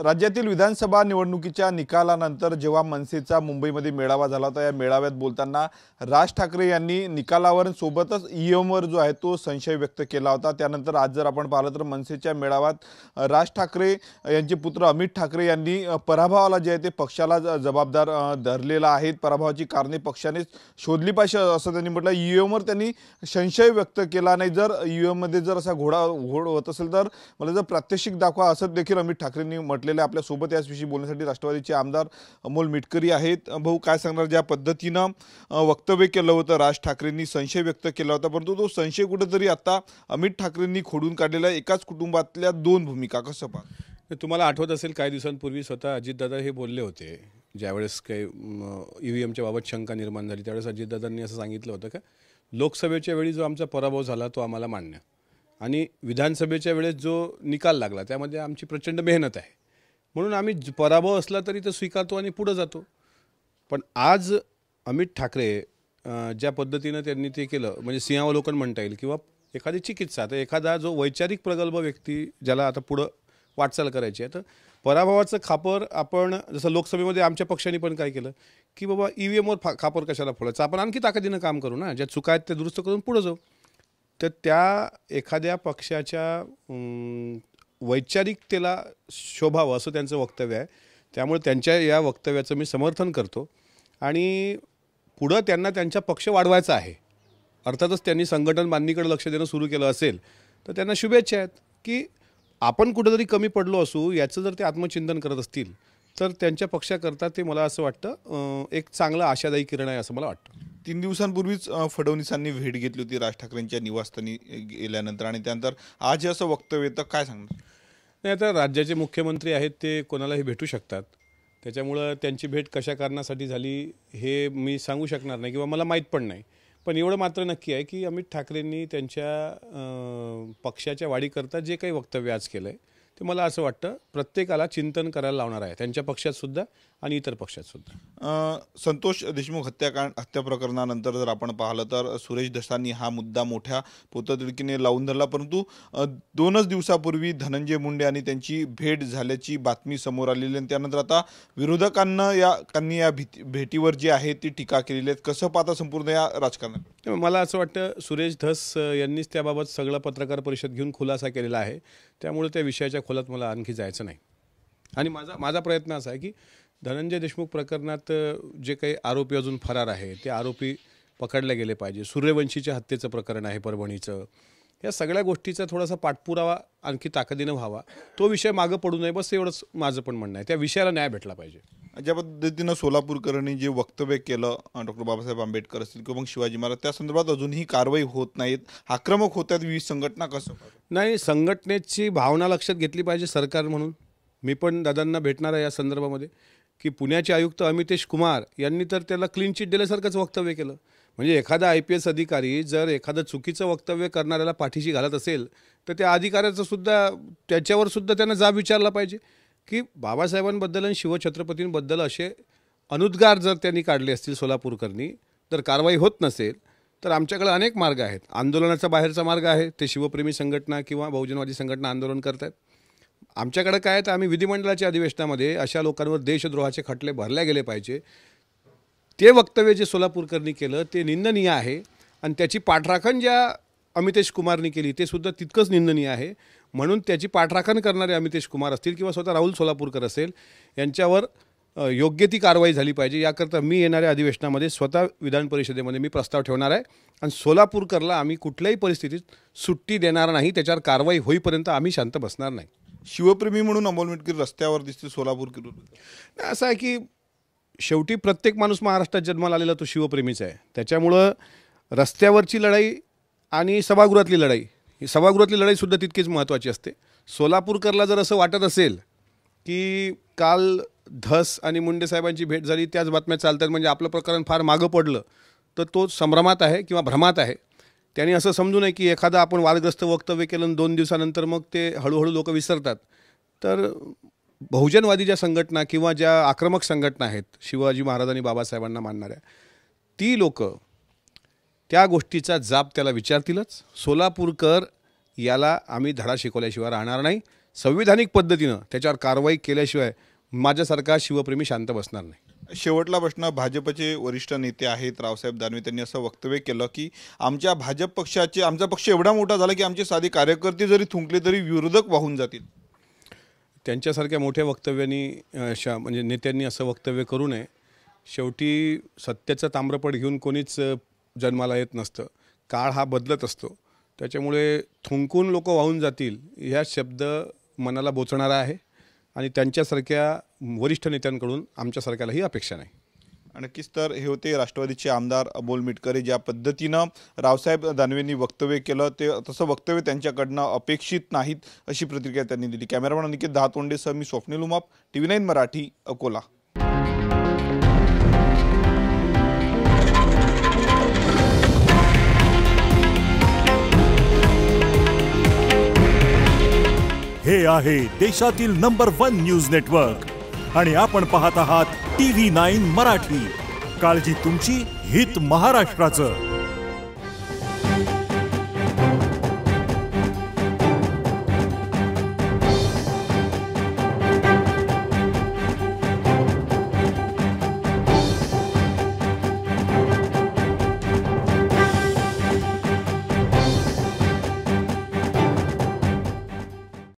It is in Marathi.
राज्यातील विधानसभा निवडणुकीच्या निकालानंतर जेव्हा मनसेचा मुंबईमध्ये मेळावा झाला होता, या मेळाव्यात बोलताना राज ठाकरे यांनी निकालावर सोबतच ईएमवर जो आहे तो संशय व्यक्त केला होता। त्यानंतर आज जर आपण पाहिलं तर मनसेच्या मेळाव्यात राज ठाकरे यांचे पुत्र अमित ठाकरे यांनी पराभवाला जे आहे ते पक्षाला जबाबदार धरलेला आहे। पराभवाची कारणे पक्षाने शोधली पाहिजे असं त्यांनी म्हटलं। ईएमवर त्यांनी संशय व्यक्त केला नाही। जर ईएम मध्ये जर असा घोड होत असेल तर मला जर प्रात्यक्षिक दाखवा असं देखील अमित ठाकरेंनी म्हटलेले। आपल्या सोबत याविषयी बोलण्यासाठी राष्ट्रवादीचे आमदार अमोल मिटकरी आहेत। भाऊ, काय सांगणार? ज्या पद्धतीने वक्तव्य केलं होतं राज ठाकरेंनी, संशय व्यक्त केला होता, परंतु तो संशय कुठेतरी आता अमित ठाकरेंनी खोडून काढलेला एकाच कुटुंबातल्या दोन भूमिका, कसं पाहता? तुम्हाला आठवत असेल काही दिवसांपूर्वी स्वतः अजितदादा हे बोलले होते, ज्यावेळेस काही ईव्हीएमच्या बाबत शंका निर्माण झाली त्यावेळेस अजितदादांनी असं सांगितलं होतं का लोकसभेच्या वेळी जो आमचा पराभव झाला तो आम्हाला मान्य, आणि विधानसभेच्या वेळेस जो निकाल लागला त्यामध्ये आमची प्रचंड मेहनत आहे, म्हणून आम्ही पराभव असला तरी तो स्वीकारतो आणि पुढे जातो। पण आज अमित ठाकरे ज्या पद्धतीने त्यांनी ते केलं, म्हणजे सिंहावलोकन म्हणता येईल किंवा एखादी चिकित्सा, तर एखादा जो वैचारिक प्रगल्भ व्यक्ती ज्याला आता पुढं वाटचाल करायची आहे, तर पराभवाचं खापर आपण जसं लोकसभेमध्ये आमच्या पक्षाने पण काय केलं की बाबा ईव्हीएमवर खापर कशाला फोडायचं, आपण आणखी ताकदीनं काम करू ना, ज्या चुका आहेत त्या दुरुस्त करून पुढे जाऊ। तर त्या एखाद्या पक्षाच्या वैचारिकतेला शोभावं असं त्यांचं वक्तव्य आहे, त्यामुळे त्यांच्या या वक्तव्याचं मी समर्थन करतो। आणि पुढं त्यांना त्यांचा पक्ष वाढवायचा आहे, अर्थातच त्यांनी संघटन बांधणीकडे लक्ष देणं सुरू केलं असेल तर त्यांना शुभेच्छा आहेत की आपण कुठेतरी कमी पडलो असू याचं जर ते आत्मचिंतन करत असतील तर त्यांच्या पक्षाकरता ते मला असं वाटतं एक चांगला आशादायी किरण आहे असं मला वाटतं। 3 दिवसांपूर्वीच फडणवीसांनी भेट घेतली होती राज ठाकरेंच्या निवासस्थानी गेल्यानंतर, आणि त्यानंतर आज असं वक्तव्य तर काय सांगणार? नाही, आता राज्याचे मुख्यमंत्री आहेत ते कोणालाही भेटू शकतात, त्याच्यामुळं त्यांची भेट कशा कारणासाठी झाली हे मी सांगू शकणार नाही किंवा मला माहीत पण नाही। पण एवढं मात्र नक्की आहे की अमित ठाकरेंनी त्यांच्या पक्षाच्या वाढीकरता जे काही वक्तव्य आज केलं आहे ते मला असं वाटतं प्रत्येकाला चिंतन करायला लावणार आहे, त्यांच्या पक्षातसुद्धा आणि इतर पक्षातसुद्धा। संतोष देशमुख हत्या प्रकरणानंतर जर आपण पाहिलं तर सुरेश दसांनी हा मुद्दा मोठ्या पोततिडकीने लावून धरला, परंतु 2च दिवसापूर्वी धनंजय मुंडे आणि त्यांची भेट झाल्याची बातमी समोर आलेली, आणि त्यानंतर आता विरोधकांना या भेटीवर जी आहे ती टीका केलेली आहे। कसं पाहता संपूर्ण या राजकारणात? मला असं वाटतं सुरेश धस यांनीच त्याबाबत सगळं पत्रकार परिषद घेऊन खुलासा केलेला आहे, त्यामुळे त्या विषयाच्या खोलात मला आणखी जायचं नाही। आणि माझा प्रयत्न असा आहे की धनंजय देशमुख प्रकरणात जे काही आरोपी अजून फरार आहे ते आरोपी पकडले गेले पाहिजे। सूर्यवंशीच्या हत्येचं प्रकरण आहे परभणीचं, या सगळ्या गोष्टीचा थोडासा पाठपुरावा आणखी ताकदीनं व्हावा, तो विषय मागं पडू नये, बस एवढंच माझं पण म्हणणं आहे। त्या विषयाला न्याय भेटला पाहिजे। ज्या पद्धतीनं सोलापूरकरांनी जे वक्तव्य केलं डॉक्टर बाबासाहेब आंबेडकर असतील किंवा मग शिवाजी महाराज, त्या संदर्भात अजूनही कारवाई होत नाहीत, आक्रमक होत आहेत विविध संघटना, कसं? नाही, संघटनेची भावना लक्षात घेतली पाहिजे सरकार म्हणून। मी पण दादांना भेटणार आहे या संदर्भामध्ये की पुण्याचे आयुक्त अमितेश कुमार यांनी तर त्याला क्लीन चिट दिल्यासारखंच वक्तव्य केलं। म्हणजे एखादा IPS अधिकारी जर एखादं चुकीचं वक्तव्य करणाऱ्याला पाठीशी घालत असेल तर त्या अधिकाऱ्याचं सुद्धा त्याच्यावर सुद्धा त्यांना जाब विचारला पाहिजे की बाबासाहेबांबद्दल आणि शिवछत्रपतींबद्दल असे अनुद्गार जर त्यांनी काढले असतील सोलापूरकरांनी, तर कारवाई होत नसेल तर आमच्याकडे अनेक मार्ग आहेत। आंदोलनाचा बाहेरचा मार्ग आहे, ते शिवप्रेमी संघटना किंवा बहुजनवादी संघटना आंदोलन करत आहेत। आमच्याकडे काय तर आम्ही विधिमंडळाच्या अधिवेशनामध्ये अशा लोकांवर देशद्रोहाचे खटले भरले गेले पाहिजे। ते वक्तव्य जे सोलापूरकरांनी केलं ते निंदनीय आहे, आणि त्याची पाठराखण ज्या अमितेश कुमारनी केली ते सुद्धा तितकंच निंदनीय आहे। म्हणून त्याची पाठराखण करणारे अमितेश कुमार असतील किंवा स्वतः राहुल सोलापूरकर असेल, यांच्यावर योग्य ती कारवाई झाली पाहिजे। याकरता मी येणाऱ्या अधिवेशनामध्ये स्वतः विधान परिषदेमध्ये मी प्रस्ताव ठेवणार आहे, आणि सोलापूरकरला आम्ही कुठल्याही परिस्थितीत सुट्टी देणार नाही, त्याच्यावर कारवाई होईपर्यंत आम्ही शांत बसणार नाही। शिवप्रेमी म्हणून अमोल मिटकरी रस्त्यावर दिसते सोलापूर, असं आहे की शेवटी प्रत्येक माणूस महाराष्ट्रात जन्माला आलेला तो शिवप्रेमीच आहे, त्याच्यामुळं रस्त्यावरची लढाई आणि सभागृहातली लढाई, ही सभागृहातली लढाईसुद्धा तितकीच महत्त्वाची असते। सोलापूरकरला जर असं वाटत असेल की काल धस आणि मुंडे साहेबांची भेट झाली त्याच बातम्या चालतात म्हणजे आपलं प्रकरण फार मागं पडलं, तर तो संभ्रमात आहे किंवा भ्रमात आहे। त्यांनी असं समजू नये की एखादं आपण वादग्रस्त वक्तव्य केलं आणि 2 दिवसानंतर मग ते हळूहळू लोक विसरतात। तर बहुजनवादी ज्या संघटना किंवा ज्या आक्रमक संघटना आहेत शिवाजी महाराज आणि बाबासाहेबांना मानणाऱ्या, ती लोक त्या गोष्टीचा जाब त्याला विचारतीलच। सोलापूरकर याला आम्ही धडा शिकवल्याशिवाय राहणार नाही। संविधानिक पद्धतीनं त्याच्यावर कारवाई केल्याशिवाय माझ्यासारखा शिवप्रेमी शांत बसणार नाही. शेवटला प्रश्न, भाजपचे वरिष्ठ नेते आहेत रावसाहेब दानवे, त्यांनी असं वक्तव्य केलं की आमचा पक्ष एवढा मोठा झाला की आमचे साधे कार्यकर्ते जरी थुंकले तरी विरोधक वाहून जातील. त्यांच्यासारख्या मोठ्या वक्तव्यांनी म्हणजे नेत्यांनी असं वक्तव्य करू नये. शेवटी सत्याचं ताम्रपट घेऊन कोणीच जन्माला येत नसतं. काळ हा बदलत असतो. त्याच्यामुळे थुंकून लोक वाहून जातील ह्या शब्द मनाला बोचणारा आहे आणि त्यांच्यासारख्या वरिष्ठ नेत्यांकडून आमच्यासारख्याला ही अपेक्षा नाही. नक्कीच. तर हे होते राष्ट्रवादीचे आमदार अमोल मिटकरी. ज्या पद्धतीनं रावसाहेब दानवेंनी वक्तव्य केलं ते तसं वक्तव्य त्यांच्याकडनं अपेक्षित नाहीत अशी प्रतिक्रिया त्यांनी दिली. कॅमेरामॅन अनिकेत दहातोंडेसह मी स्वप्नील उमाप, TV9 मराठी, अकोला. हे आहे देशातील नंबर 1 न्यूज नेटवर्क आणि आपण पाहत आहात TV9 मराठी. काळजी तुमची, हित महाराष्ट्राचं.